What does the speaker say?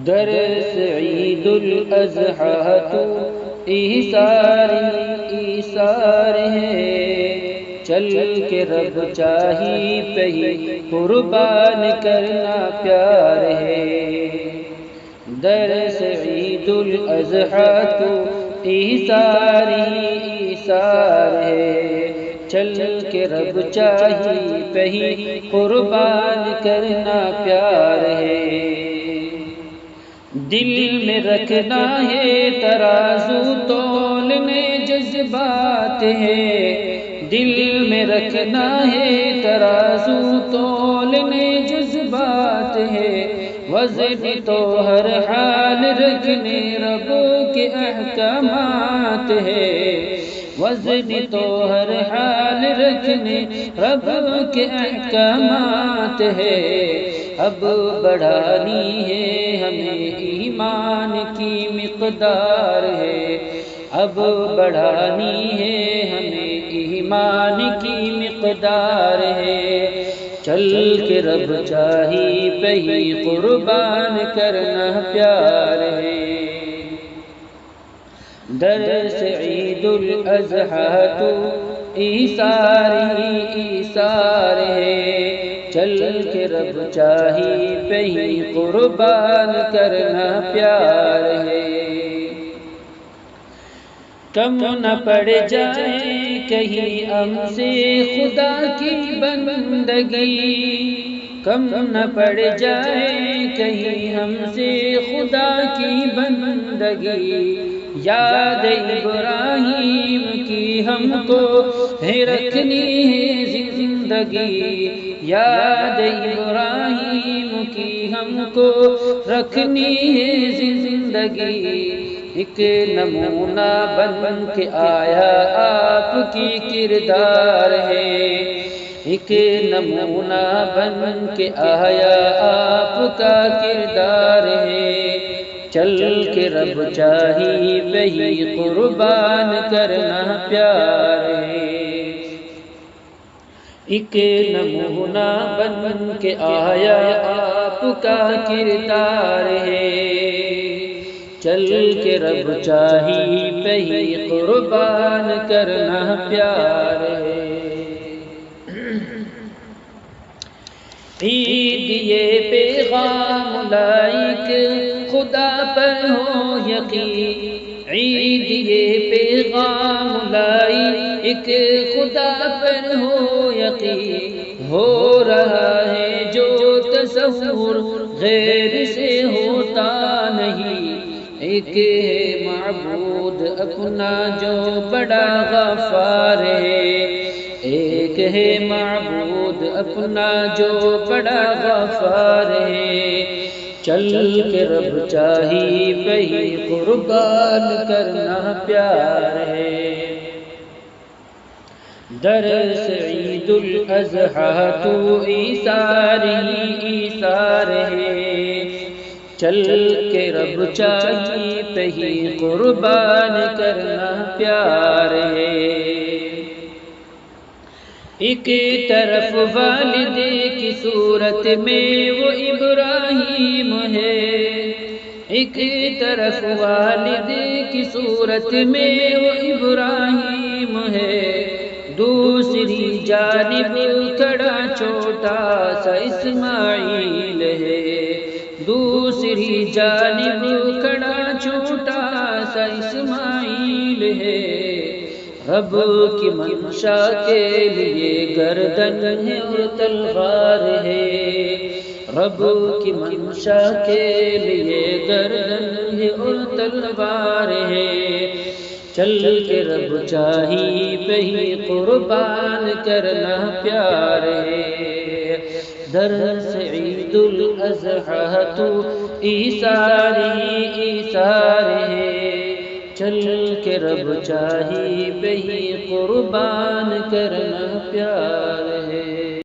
درس عید الاضحیٰ تو ایثار ایثار ہے، چل کے رب چاہی پہ ہی قربان کرنا پیار ہے۔ درس عید الاضحیٰ تو ایثار ایثار ہے، چل کے رب چاہی پہ ہی قربان کرنا پیار ہے۔ دل میں رکھنا ہے ترازو تولنے جذبات ہے، دل میں رکھنا ہے ترازو تولنے جذبات ہے، وزن تو ہر حال رکھنے رب کے احکامات ہے، وزن تو ہر حال رکھنے رب کے احکامات ہے۔ اب بڑھانی ہے ہمیں ایمان کی مقدار ہے، اب بڑھانی ہے ہمیں ایمان کی مقدار ہے، چل کے رب چاہی پہ ہی قربان کرنا پیار ہے۔ درس عید الاضحیٰ تو ایثار ایثار ہے، چل کے رب چاہی پہ ہی قربان کرنا پیار ہے۔ کم نہ پڑ جائے کہیں ہم سے خدا کی بندگی، کم نہ پڑ جائے کہیں ہم سے خدا کی بندگی، یاد ابراہیم کی ہم کو ہے رکھنی ہے زندگی، یاد ابراہیم کی ہم کو رکھنی ہے زندگی، ایک نمونہ بن کے آیا آپ کی کردار ہے، ایک نمونہ بن کے آیا آپ کا کردار ہے، چل کے رب چاہی پہ ہی قربان کرنا پیار ہے۔ ایک نمونہ بن کے آیا آپ کا کردار ہے، چل کے رب چاہی پہ ہی قربان کرنا پیار ہے۔ عید یہ پیغام لائق خدا پر ہو یقین، عید یہ پیغام لائق خدا پر ہو یقین، ہو رہا ہے جو تصور غیر سے ہوتا نہیں، ایک ہے معبود اپنا جو بڑا غفار ہے، ایک ہے معبود اپنا جو بڑا غفار ہے، چل کے رب چاہی پہ ہی قربان کرنا پیار ہے۔ درس عید الاضحیٰ تو ایثار ایثار ہے، چل کے رب چاہی پہ ہی قربان کرنا پیار ہے۔ ایک طرف والد کی صورت میں وہ ابراہیم ہے، ایک طرف والد کی صورت میں وہ ابراہیم ہے، دوسری جانب کھڑا چھوٹا سا اسماعیل ہے، دوسری جانب کھڑا چھوٹا سا اسماعیل ہے، رب کی منشا کے لیے گردن ہے اور تلوار ہے، رب کی منشا کے لیے گردن ہے اور تلوار ہے، چل کے رب چاہی پہ ہی قربان کرنا پیار ہے۔ درس عید الاضحیٰ تو ایثار ایثار ہے، چل کے رب چاہی پہ ہی قربان کرنا پیار ہے۔